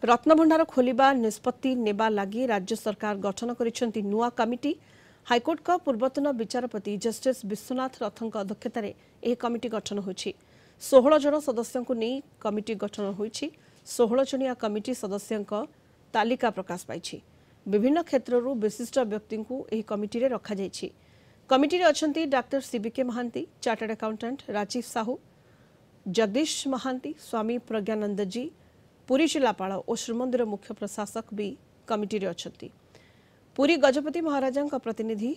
रत्नभंडार खोलिबा निष्पत्ति नेबा लागि राज्य सरकार गठन करिसेंती नुआ कमिटी। हाईकोर्ट का पूर्वतन विचारपति जस्टिस विश्वनाथ रथଙ୍କ अध्यक्षतार यह कमिटी गठन होछि। 16 जन सदस्यों को नहीं कमिटी गठन होछि। 16 जनिया कमिटी सदस्यों तालिका प्रकाश पाई। विभिन्न क्षेत्ररू विशिष्ट व्यक्ति को यह कमिटी रे रखा जाइछि। कमिटी रे अछंती doctor CBK Mahanti, chartered accountant Rajiv Sahu, Jagdish Mahanti, Swami Prajnananda ji, Puri जिलापाल और श्रीमंदिर मुख्य प्रशासक भी कमिटी रे अछंती। पुरी गजपति महाराजा प्रतिनिधि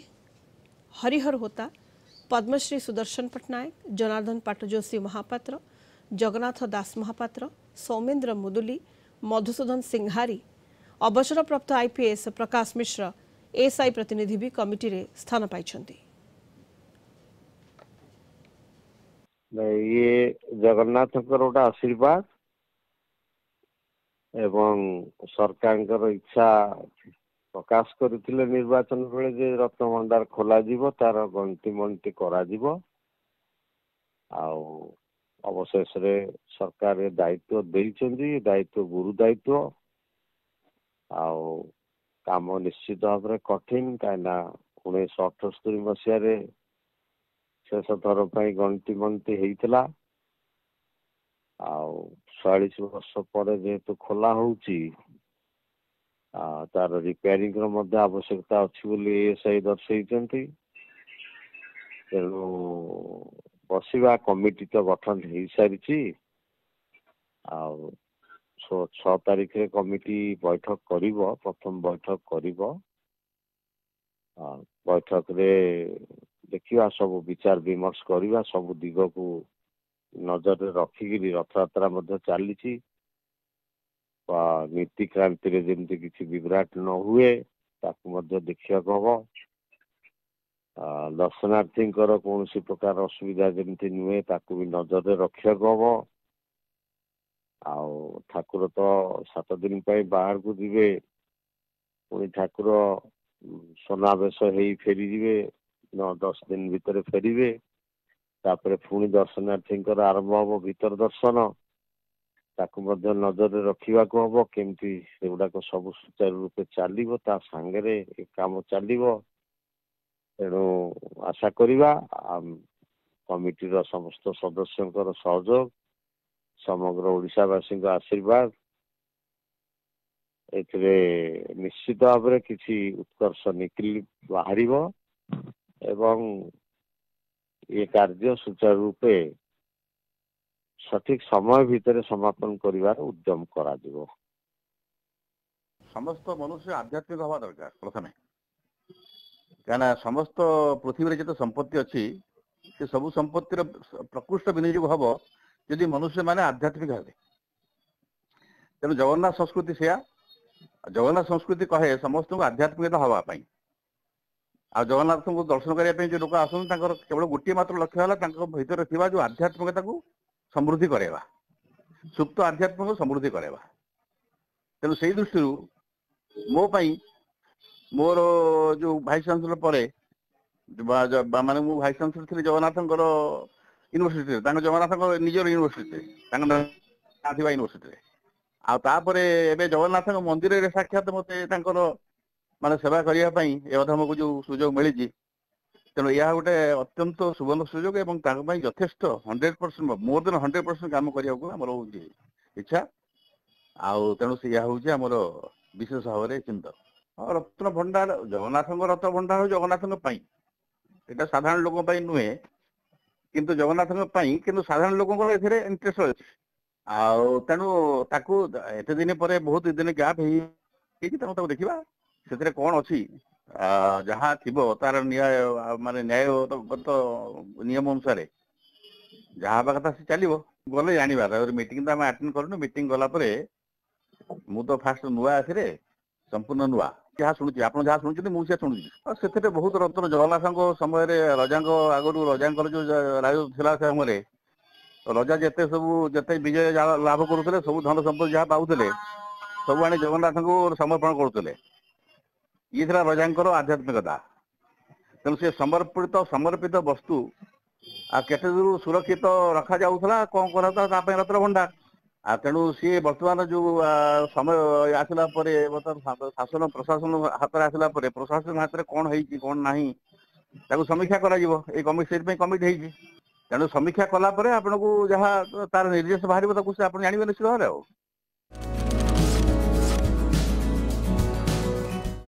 हरिहर होता, पद्मश्री सुदर्शन पट्टनायक, जनार्दन पाटजोशी महापात्र, जगन्नाथ दास महापात्र, सौमेन्द्र मुदुली, मधुसूदन सिंहारी, अवसरप्राप्त आईपीएस प्रकाश मिश्र एसआई प्रतिनिधि भी कमिटी रे स्थान पाइछंती। ये जगन्नाथ गोटे आशीर्वाद एवं सरकार इच्छा प्रकाश करथिले निर्वाचन बेले जे रत्नभंडार खोला जीवो तार गंती मंती करा जीवो। अवशेष रे सरकार दायित्व देइछंदी, दायित्व गुरु दायित्व काम निश्चित भाव में कठिन कहीं 1978 मसीह शेष थर पर गंती मंती होता 46 वर्ष पर जेहेतु खोला होची तार रिपेयरिंग आवश्यकता अच्छी एएसआई दर्शाई तेणु बसवा कमिटी तो गठन हो सारी 6 तारीख रे कमिटी बैठक करिवो, प्रथम बैठक करिवो। बैठक रे देखिवा सब विचार विमर्श करिवा, सब दिग को नजर रखिकी रथयात्रा मध्य चली नीति क्रांति रे जेमती किसी विभ्राट न हुए ताकू देखा हम। दर्शनार्थी कौन प्रकार असुविधा जमती नुहे ताकू भी नजर रखा हम। ठाकुर तो 7 दिन बाहर को जीवे, पुणी ठाकुर सुनावेश हो फेरी जीवे 9-10 दिन भितर फेरिवे। तापर पुणी दर्शनार्थी आरंभ हम भीतर दर्शन ताकू नजर रखा हम केमती सेगुड़ाक सब सुचारू रूपे चलो ता सांगे काम चलो। तेणु आशा करिवा कमिटी समस्त सदस्यों सहयोग समग्र ओडिशावासी आशीर्वाद ए निश्चित भाव में किसी उत्कर्ष निकली बाहर एवं ये कार्य सुचारू रूपे सठिक समय भितर समापन करिवार उद्यम करा दिबो। समस्त मनुष्य आध्यात्मिक हवा दरकार प्रथमे, क्या समस्त पृथ्वी जो संपत्ति अच्छी से सब संपत्तिर प्रकृष्ट विनियोग हम यदि मनुष्य माने आध्यात्मिक हे। तेणु जगन्नाथ संस्कृति से जगन्नाथ संस्कृति कहे समस्त को आध्यात्मिकता हवापाई आ जगन्नाथ को दर्शन करने जो लोक आसन केवल गोटे मात्र लक्ष्य है भीतर थी जो आध्यात्मिकता को समृद्धि करेगा, सुप्त आध्यात्मिक को समृद्धि करेगा। तेणु से दृष्टि मो मोर जो भाइस चांसलर पर माने मु भाइस चांसलर थी जगन्नाथ यूनिवर्सिटी जगन्नाथ निजर यूनिवर्सिटी यूनिवर्सिटी आगे जगन्नाथ मंदिर में साक्षात मत माने सेवा करने अधम को जो सुजोग मिली। तेणु यह गोटे अत्यंत सुवर्ण सुजोग एवं यथेष्ट 100% मोर देन 100% काम करने इच्छा तेणु से यह हूँ आमर विशेष भाव में चिंतन। रत्न भंडार जगन्नाथ रत्न भंडार हो जगन्नाथ यहाँ साधारण लोक नुहे किंतु जगन्नाथ किंतु साधारण लोक इंटरेस्ट अच्छे तेणु ताकू एत दिन पर बहुत दिन गैप हो देखा से कौन अच्छी जहाँ थी तार न्याय माने न्यायगत नियम अनुसार जहाँ हवा कथा चलो गले जानवर मीटिंग तो आम आटेंड करूँ। मीटिंग गलापर मु तो फास्ट नुआ आसरे संपूर्ण नुआ जहाँ शुणुची आप जहाँ शुणुं मुझे शुणुची से बहुत रत्न जगन्नाथ समय रजा आगु रजा जो राज था समय रजा जिते सब जिते विजय लाभ करुले सब धन संपत्ति जहाँ पाते सब आनी जगन्नाथ को समर्पण करुले। ये था रजा आध्यात्मिकता। तेणु से समर्पित वस्तु आ केते दूर सुरक्षित रखा जाऊला कौन करा रत्न भंडार तेणु सी बर्तमान जो समय आसला शासन प्रशासन हाथ में आसला प्रशासन हाथ में कौन है कौन ना समीक्षा कमिटी कमिटी तेणु समीक्षा कला आपन को जहाँ तार निर्देश बाहर जानवे निश्चित भाव।